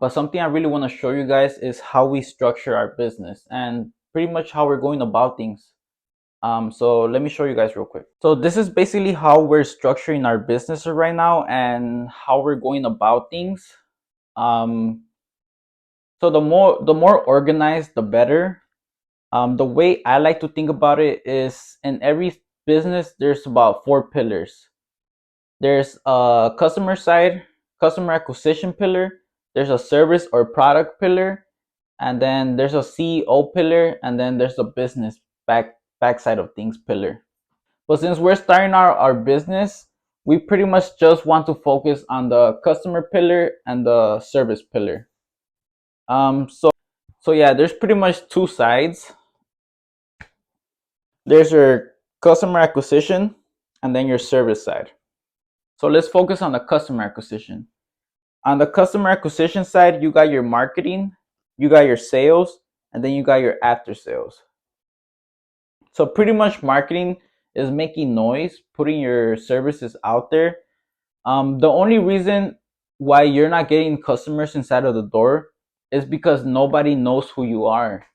But something I really want to show you guys is how we structure our business and pretty much how we're going about things. So let me show you guys real quick. So this is basically how we're structuring our business right now and how we're going about things. Um, so the more organized, the better. The way I like to think about it is in every business, there's about 4 pillars. There's a customer side, customer acquisition pillar. There's a service or product pillar, and then there's a CEO pillar, and then there's a business backside of things pillar. But since we're starting our business, we pretty much just want to focus on the customer pillar and the service pillar. So yeah, there's pretty much two sides. There's your customer acquisition and then your service side. So let's focus on the customer acquisition. On the customer acquisition side, you got your marketing, you got your sales, and then you got your after sales. So pretty much marketing is making noise, putting your services out there. The only reason why you're not getting customers inside of the door is because nobody knows who you are.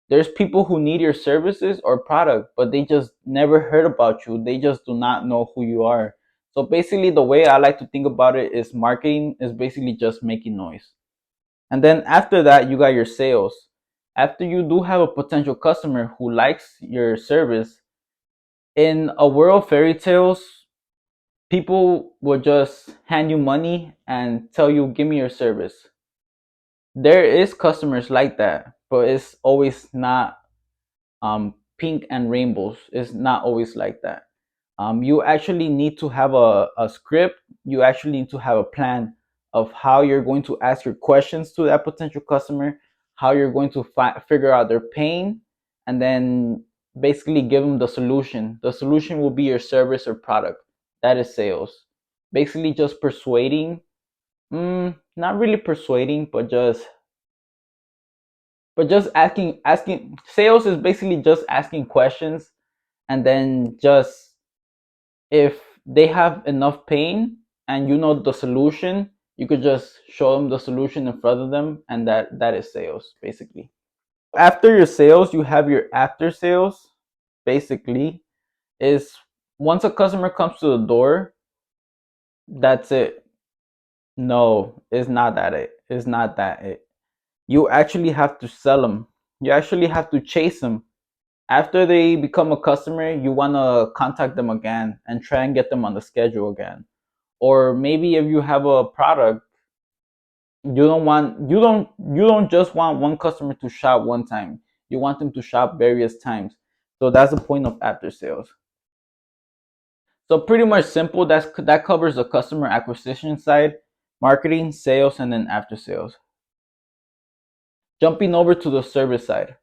There's people who need your services or product, but they just never heard about you. They just do not know who you are. So basically, the way I like to think about it is marketing is basically just making noise. And then after that, you got your sales. After you do have a potential customer who likes your service, in a world of fairy tales, people will just hand you money and tell you, give me your service. There is customers like that, but it's always not pink and rainbows. It's not always like that. You actually need to have a script. You actually need to have a plan of how you're going to ask your questions to that potential customer, how you're going to figure out their pain, and then basically give them the solution. The solution will be your service or product. That is sales. Basically, just persuading. Not really persuading, but just asking. Sales is basically just asking questions, and then just if they have enough pain and you know the solution, you could just show them the solution in front of them, and that is sales basically. After your sales, you have your after sales. Basically, is once a customer comes to the door, that's it. No, it's not that it. It's not that it. You actually have to sell them. You actually have to chase them. After they become a customer, you want to contact them again and try and get them on the schedule again. Or maybe if you have a product, you don't just want one customer to shop one time. You want them to shop various times. So that's the point of after sales. So pretty much simple. That covers the customer acquisition side, marketing, sales, and then after sales. Jumping over to the service side,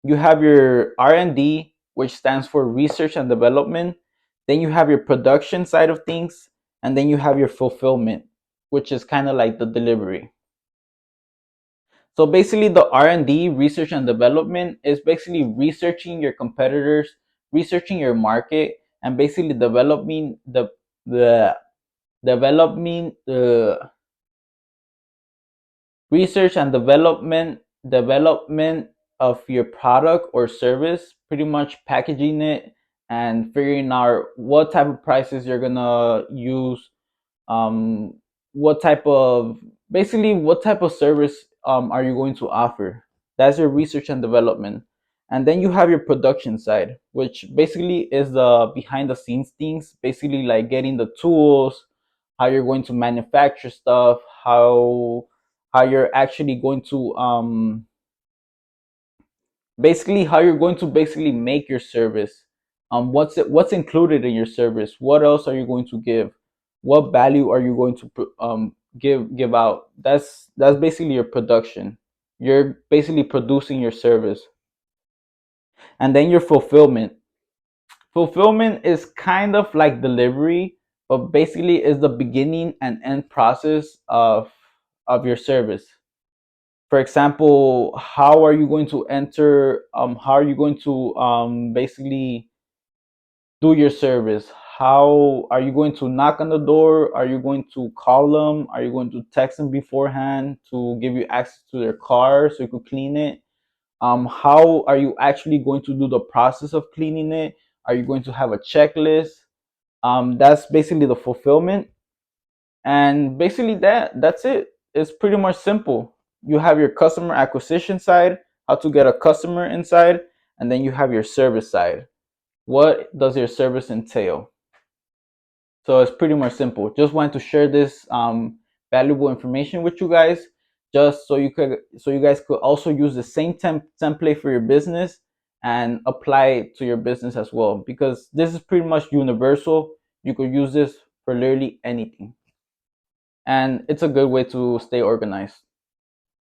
you have your R&D, which stands for research and development. Then you have your production side of things, and then you have your fulfillment, which is kind of like the delivery. So basically, the R&D, research and development, is basically researching your competitors, researching your market, and basically the developing the research and development of your product or service, pretty much packaging it and figuring out what type of prices you're gonna use, um, what type of basically what type of service are you going to offer. That's your research and development. And then you have your production side, which basically is the behind the scenes things, basically like getting the tools, how you're going to manufacture stuff, how you're actually going to basically how you're going to basically make your service. What's included in your service? What else are you going to give? What value are you going to give out? That's basically your production. You're basically producing your service. And then your fulfillment. Fulfillment is kind of like delivery, but basically is the beginning and end process of your service. For example, how are you going to enter, how are you going to basically do your service? how are you going to knock on the door? Are you going to call them? Are you going to text them beforehand to give you access to their car so you could clean it? How are you actually going to do the process of cleaning it? Are you going to have a checklist? That's basically the fulfillment. And basically that's it. It's pretty much simple. You have your customer acquisition side, how to get a customer inside, and then you have your service side. What does your service entail? So it's pretty much simple. Just wanted to share this valuable information with you guys, just so you guys could also use the same template for your business and apply it to your business as well, because this is pretty much universal. You could use this for literally anything, and it's a good way to stay organized.